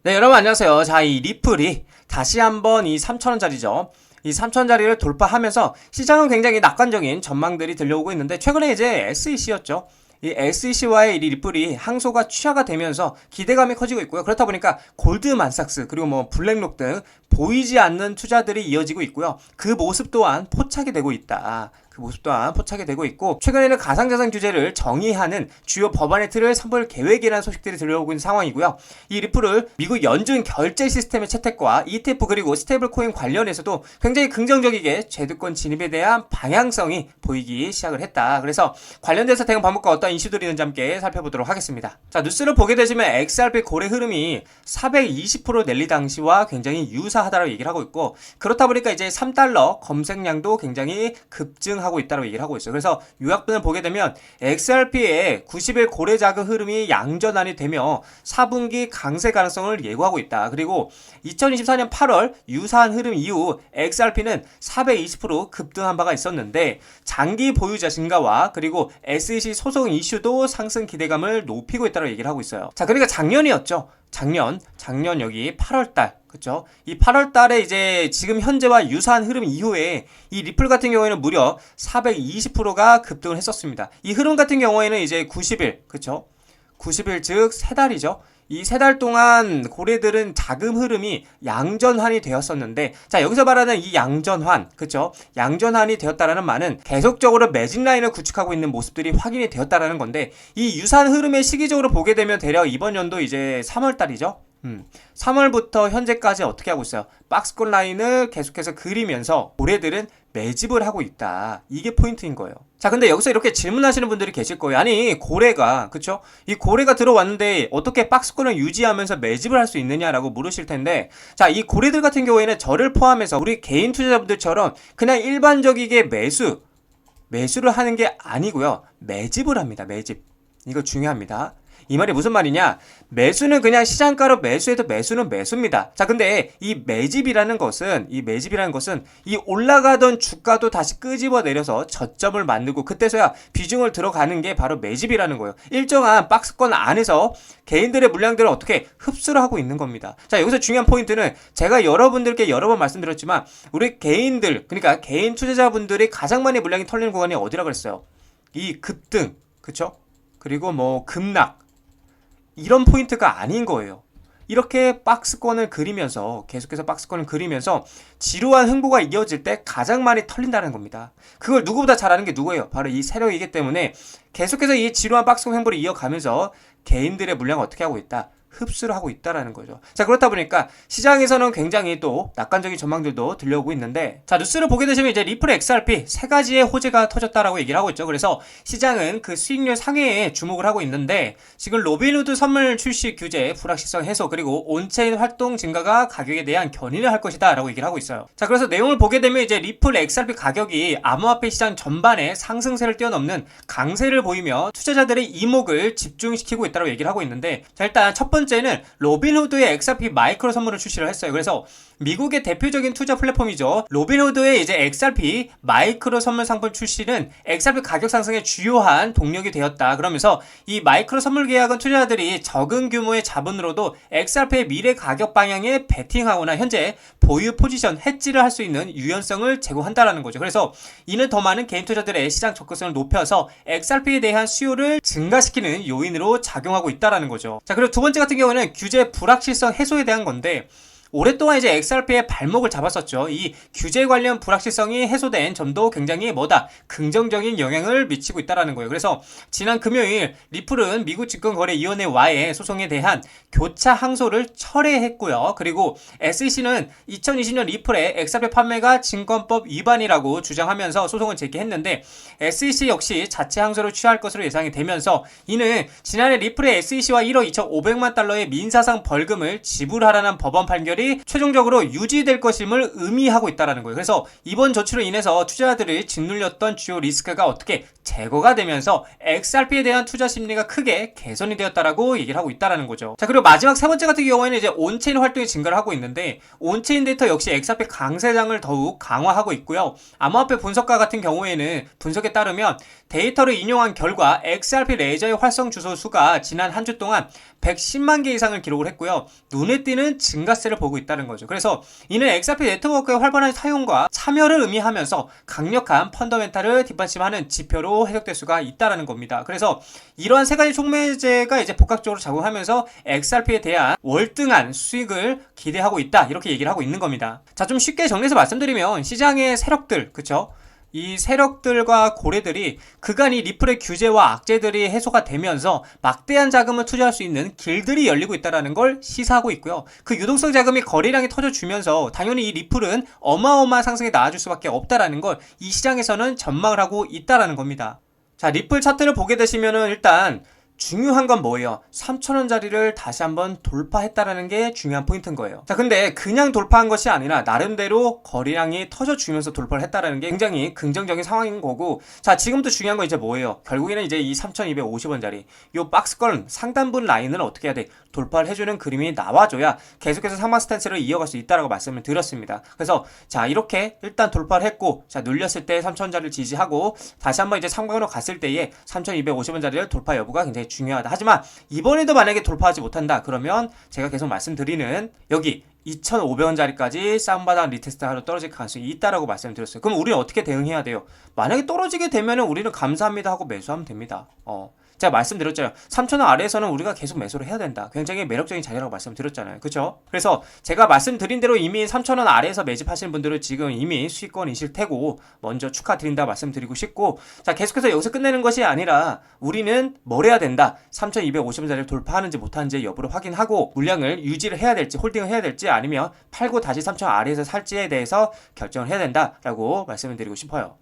네, 여러분 안녕하세요. 자, 이 리플이 다시 한번 이 3,000원짜리죠. 이 3,000원짜리를 돌파하면서 시장은 굉장히 낙관적인 전망들이 들려오고 있는데 최근에 이제 SEC였죠. 이 SEC와의 이 리플이 항소가 취하가 되면서 기대감이 커지고 있고요. 그렇다 보니까 골드만삭스 그리고 뭐 블랙록 등 보이지 않는 투자들이 이어지고 있고요. 그 모습 또한 포착이 되고 있다. 그 모습 또한 포착이 되고 있고 최근에는 가상자산 규제를 정의하는 주요 법안의 틀을 선보일 계획이라는 소식들이 들려오고 있는 상황이고요. 이 리플을 미국 연준 결제 시스템의 채택과 ETF 그리고 스테이블 코인 관련해서도 굉장히 긍정적이게 제도권 진입에 대한 방향성이 보이기 시작을 했다. 그래서 관련돼서 대응 방법과 어떤 이슈들이 있는지 함께 살펴보도록 하겠습니다. 자, 뉴스를 보게 되시면 XRP 거래 흐름이 420% 랠리 당시와 굉장히 유사하다고 얘기를 하고 있고 그렇다 보니까 이제 3달러 검색량도 굉장히 급증하고 있다고 얘기를 하고 있어요. 그래서 요약분을 보게 되면 XRP의 90일 거래 자금 흐름이 양전환이 되며 4분기 강세 가능성을 예고하고 있다. 그리고 2024년 8월 유사한 흐름 이후 XRP는 420% 급등한 바가 있었는데 장기 보유자 증가와 그리고 SEC 소송 이슈도 상승 기대감을 높이고 있다고 얘기를 하고 있어요. 자, 그러니까 작년이었죠. 작년 여기 8월달 그쵸? 이 8월달에 이제 지금 현재와 유사한 흐름 이후에 이 리플 같은 경우에는 무려 420%가 급등을 했었습니다. 이 흐름 같은 경우에는 이제 90일 그쵸? 90일 즉 3달이죠. 이 3달 동안 고래들은 자금 흐름이 양전환이 되었었는데 자 여기서 말하는 이 양전환 그쵸 양전환이 되었다라는 말은 계속적으로 매직 라인을 구축하고 있는 모습들이 확인이 되었다라는 건데 이 유사한 흐름의 시기적으로 보게 되면 대략 이번 연도 이제 3월달이죠 3월부터 현재까지 어떻게 하고 있어요? 박스권 라인을 계속해서 그리면서 고래들은 매집을 하고 있다. 이게 포인트인 거예요. 자, 근데 여기서 이렇게 질문하시는 분들이 계실 거예요. 아니, 고래가, 그쵸? 이 고래가 들어왔는데 어떻게 박스권을 유지하면서 매집을 할 수 있느냐라고 물으실 텐데, 자, 이 고래들 같은 경우에는 저를 포함해서 우리 개인 투자자분들처럼 그냥 일반적이게 매수를 하는 게 아니고요. 매집을 합니다. 매집. 이거 중요합니다. 이 말이 무슨 말이냐? 매수는 그냥 시장가로 매수해도 매수는 매수입니다. 자, 근데 이 매집이라는 것은 이 올라가던 주가도 다시 끄집어 내려서 저점을 만들고 그때서야 비중을 들어가는 게 바로 매집이라는 거예요. 일정한 박스권 안에서 개인들의 물량들을 어떻게 흡수를 하고 있는 겁니다. 자, 여기서 중요한 포인트는 제가 여러분들께 여러 번 말씀드렸지만 우리 개인들, 그러니까 개인 투자자분들이 가장 많이 물량이 털리는 구간이 어디라고 그랬어요? 이 급등, 그쵸? 그리고 뭐 급락 이런 포인트가 아닌 거예요. 이렇게 박스권을 그리면서 계속해서 박스권을 그리면서 지루한 흥보가 이어질 때 가장 많이 털린다는 겁니다. 그걸 누구보다 잘 아는 게 누구예요? 바로 이 세력이기 때문에 계속해서 이 지루한 박스권 행보를 이어가면서 개인들의 물량을 어떻게 하고 있다? 흡수를 하고 있다라는 거죠. 자, 그렇다 보니까 시장에서는 굉장히 또 낙관적인 전망들도 들려오고 있는데 자, 뉴스를 보게 되시면 이제 리플 XRP 세 가지의 호재가 터졌다라고 얘기를 하고 있죠. 그래서 시장은 그 수익률 상회에 주목을 하고 있는데 지금 로빈후드 선물 출시 규제 불확실성 해소 그리고 온체인 활동 증가가 가격에 대한 견인을 할 것이다 라고 얘기를 하고 있어요. 자, 그래서 내용을 보게 되면 이제 리플 XRP 가격이 암호화폐 시장 전반에 상승세를 뛰어넘는 강세를 보이며 투자자들의 이목을 집중시키고 있다고 얘기를 하고 있는데 자, 일단 첫 번째는 로빈후드의 XRP 마이크로 선물을 출시를 했어요. 그래서 미국의 대표적인 투자 플랫폼이죠. 로빈후드의 이제 XRP 마이크로 선물 상품 출시는 XRP 가격 상승의 주요한 동력이 되었다. 그러면서 이 마이크로 선물 계약은 투자자들이 적은 규모의 자본으로도 XRP의 미래 가격 방향에 베팅하거나 현재 보유 포지션 해지를 할 수 있는 유연성을 제공한다라는 거죠. 그래서 이는 더 많은 개인 투자들의 시장 접근성을 높여서 XRP에 대한 수요를 증가시키는 요인으로 작용하고 있다라는 거죠. 자, 그리고 두 번째 같은 경우는 규제 불확실성 해소에 대한 건데 오랫동안 이제 XRP의 발목을 잡았었죠. 이 규제 관련 불확실성이 해소된 점도 굉장히 긍정적인 영향을 미치고 있다라는 거예요. 그래서 지난 금요일 리플은 미국 증권거래위원회와의 소송에 대한 교차 항소를 철회했고요. 그리고 SEC는 2020년 리플의 XRP 판매가 증권법 위반이라고 주장하면서 소송을 제기했는데 SEC 역시 자체 항소를 취할 것으로 예상이 되면서 이는 지난해 리플의 SEC와 1억 2,500만 달러의 민사상 벌금을 지불하라는 법원 판결이 자리들이 최종적으로 유지될 것임을 의미하고 있다는 거예요. 그래서 이번 조치로 인해서 투자자들이 짓눌렸던 주요 리스크가 어떻게 제거가 되면서 XRP에 대한 투자 심리가 크게 개선이 되었다라고 얘기를 하고 있다는 거죠. 자, 그리고 마지막 세 번째 같은 경우에는 이제 온체인 활동이 증가를 하고 있는데, 온체인 데이터 역시 XRP 강세장을 더욱 강화하고 있고요. 암호화폐 분석가 같은 경우에는 분석에 따르면 데이터를 인용한 결과 XRP 레저의 활성 주소 수가 지난 한 주 동안 110만 개 이상을 기록을 했고요. 눈에 띄는 증가세를 보고 있다는 거죠. 그래서 이는 XRP 네트워크의 활발한 사용과 참여를 의미하면서 강력한 펀더멘탈을 뒷받침하는 지표로 해석될 수가 있다는 겁니다. 그래서 이러한 세 가지 촉매제가 이제 복합적으로 작용하면서 XRP에 대한 월등한 수익을 기대하고 있다, 이렇게 얘기를 하고 있는 겁니다. 자, 좀 쉽게 정리해서 말씀드리면 시장의 세력들, 그쵸? 이 세력들과 고래들이 그간 이 리플의 규제와 악재들이 해소가 되면서 막대한 자금을 투자할 수 있는 길들이 열리고 있다는 걸 시사하고 있고요. 그 유동성 자금이 거래량이 터져주면서 당연히 이 리플은 어마어마한 상승에 나아질 수밖에 없다는 걸 이 시장에서는 전망을 하고 있다는 겁니다. 자, 리플 차트를 보게 되시면은 일단 중요한 건 뭐예요? 3,000원짜리를 다시 한번 돌파했다라는 게 중요한 포인트인 거예요. 자, 근데 그냥 돌파한 것이 아니라 나름대로 거래량이 터져주면서 돌파를 했다라는 게 굉장히 긍정적인 상황인 거고, 자, 지금부터 중요한 건 이제 뭐예요? 결국에는 이제 이 3,250원짜리 요 박스권 상단분 라인을 어떻게 해야 돼? 돌파를 해주는 그림이 나와줘야 계속해서 상방 스탠스를 이어갈 수 있다라고 말씀을 드렸습니다. 그래서 자, 이렇게 일단 돌파를 했고, 자, 눌렸을 때 3,000원짜리를 지지하고 다시 한번 이제 상방으로 갔을 때에 3,250원짜리를 돌파 여부가 굉장히 중요하다. 하지만 이번에도 만약에 돌파하지 못한다 그러면 제가 계속 말씀드리는 여기 2,500원짜리까지 쌍바닥 리테스트 하러 떨어질 가능성이 있다라고 말씀드렸어요. 그럼 우리는 어떻게 대응해야 돼요? 만약에 떨어지게 되면은 우리는 감사합니다 하고 매수하면 됩니다. 제가 말씀드렸잖아요. 3,000원 아래에서는 우리가 계속 매수를 해야 된다. 굉장히 매력적인 자리라고 말씀드렸잖아요. 그쵸? 그래서 제가 말씀드린 대로 이미 3,000원 아래에서 매집하시는 분들은 지금 이미 수익권이실 테고 먼저 축하드린다 말씀드리고 싶고, 자, 계속해서 여기서 끝내는 것이 아니라 우리는 뭘 해야 된다. 3,250원짜리를 돌파하는지 못하는지 여부를 확인하고 물량을 유지를 해야 될지 홀딩을 해야 될지 아니면 팔고 다시 3,000원 아래에서 살지에 대해서 결정을 해야 된다라고 말씀을 드리고 싶어요.